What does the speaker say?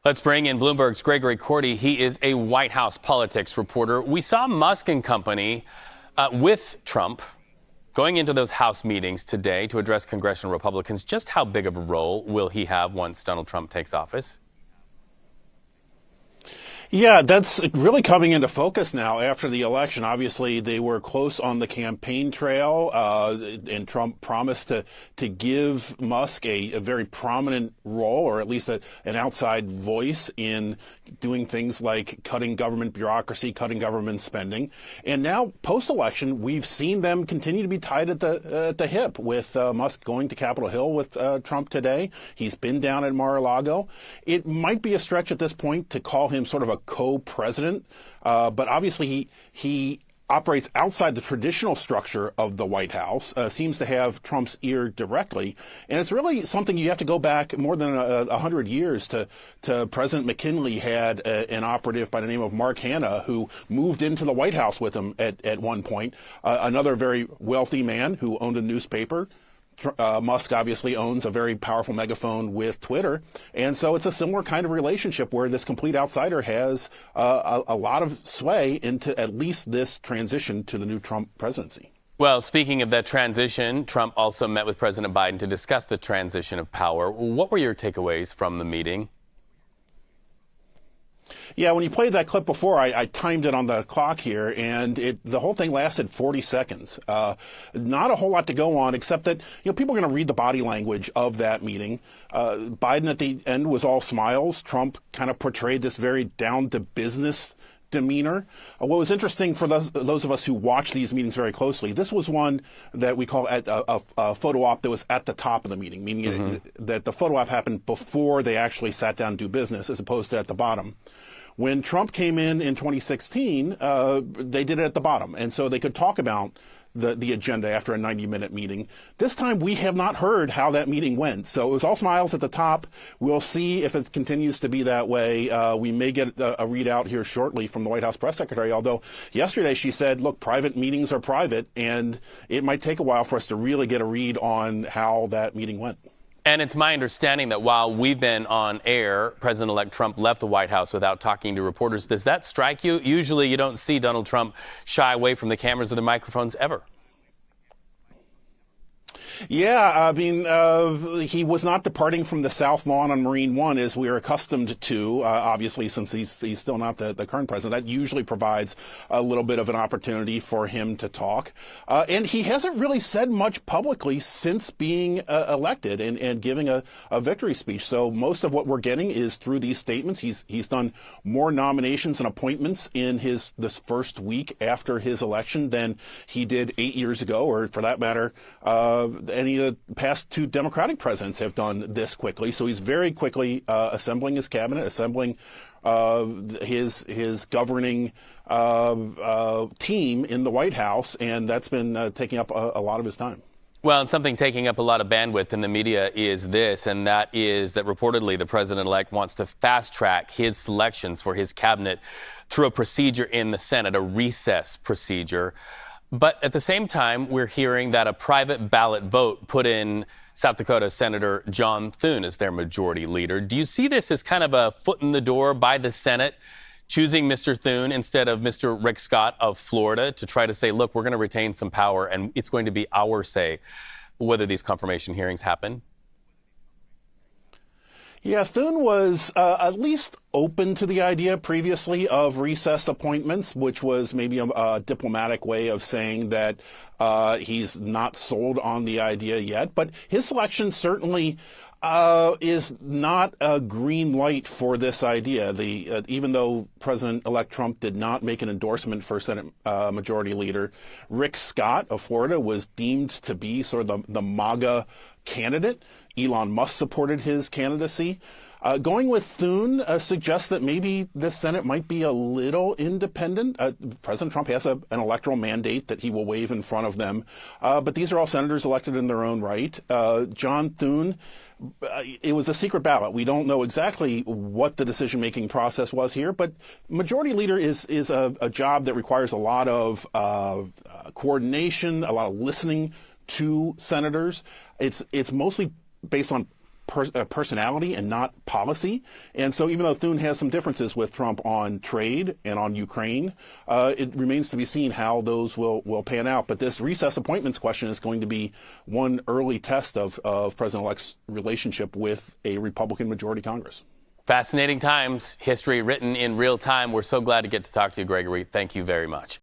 Let's bring in Bloomberg's Gregory Korte. He is a White House politics reporter. We saw Musk and company with Trump going into those House meetings today to address congressional Republicans. Just how big of a role will he have once Donald Trump takes office? Yeah, that's really coming into focus now after the election. Obviously, they were close on the campaign trail, and Trump promised to give Musk a very prominent role, or at least an outside voice in doing things like cutting government bureaucracy, cutting government spending. And now, post-election, we've seen them continue to be tied at the hip, with Musk going to Capitol Hill with Trump today. He's been down at Mar-a-Lago. It might be a stretch at this point to call him sort of a co-president, but obviously he operates outside the traditional structure of the White House, seems to have Trump's ear directly, and it's really something you have to go back more than 100 years to President McKinley had an operative by the name of Mark Hanna who moved into the White House with him at one point, another very wealthy man who owned a newspaper. Musk obviously owns a very powerful megaphone with Twitter. And so it's a similar kind of relationship where this complete outsider has a lot of sway into at least this transition to the new Trump presidency. Well, speaking of that transition, Trump also met with President Biden to discuss the transition of power. What were your takeaways from the meeting? Yeah, when you played that clip before, I timed it on the clock here, and the whole thing lasted 40 seconds. Not a whole lot to go on, except that people are going to read the body language of that meeting. Biden at the end was all smiles. Trump kind of portrayed this very down-to-business demeanor. What was interesting for those of us who watch these meetings very closely, this was one that we call a photo op that was at the top of the meeting, meaning that the photo op happened before they actually sat down to do business, as opposed to at the bottom. When Trump came in 2016, they did it at the bottom, and so they could talk about the agenda after a 90-minute meeting. This time, we have not heard how that meeting went. So it was all smiles at the top. We'll see if it continues to be that way. We may get a readout here shortly from the White House press secretary, although yesterday she said, look, private meetings are private, and it might take a while for us to really get a read on how that meeting went. And it's my understanding that while we've been on air, President-elect Trump left the White House without talking to reporters. Does that strike you? Usually you don't see Donald Trump shy away from the cameras or the microphones ever. Yeah, I mean, he was not departing from the South Lawn on Marine One as we are accustomed to, obviously, since he's still not the current president. That usually provides a little bit of an opportunity for him to talk. And he hasn't really said much publicly since being elected and giving a victory speech. So most of what we're getting is through these statements. He's done more nominations and appointments in this first week after his election than he did 8 years ago, or for that matter, any of the past two Democratic presidents have done this quickly. So he's very quickly assembling his cabinet, assembling his governing team in the White House, and that's been taking up a lot of his time. Well, and something taking up a lot of bandwidth in the media is this, and that is that reportedly the president-elect wants to fast-track his selections for his cabinet through a procedure in the Senate, a recess procedure. But at the same time, we're hearing that a private ballot vote put in South Dakota Senator John Thune as their majority leader. Do you see this as kind of a foot in the door by the Senate, choosing Mr. Thune instead of Mr. Rick Scott of Florida to try to say, look, we're going to retain some power and it's going to be our say whether these confirmation hearings happen? Yeah, Thune was at least open to the idea previously of recess appointments, which was maybe a diplomatic way of saying that he's not sold on the idea yet. But his selection certainly is not a green light for this idea. Even though President-elect Trump did not make an endorsement for Senate Majority Leader, Rick Scott of Florida was deemed to be sort of the MAGA candidate. Elon Musk supported his candidacy. Going with Thune suggests that maybe the Senate might be a little independent. President Trump has an electoral mandate that he will waive in front of them. But these are all senators elected in their own right. John Thune, it was a secret ballot. We don't know exactly what the decision-making process was here, but majority leader is a job that requires a lot of coordination, a lot of listening to senators. It's mostly based on personality and not policy. And so even though Thune has some differences with Trump on trade and on Ukraine, it remains to be seen how those will pan out. But this recess appointments question is going to be one early test of President-elect's relationship with a Republican majority Congress. Fascinating times, history written in real time. We're so glad to get to talk to you, Gregory. Thank you very much.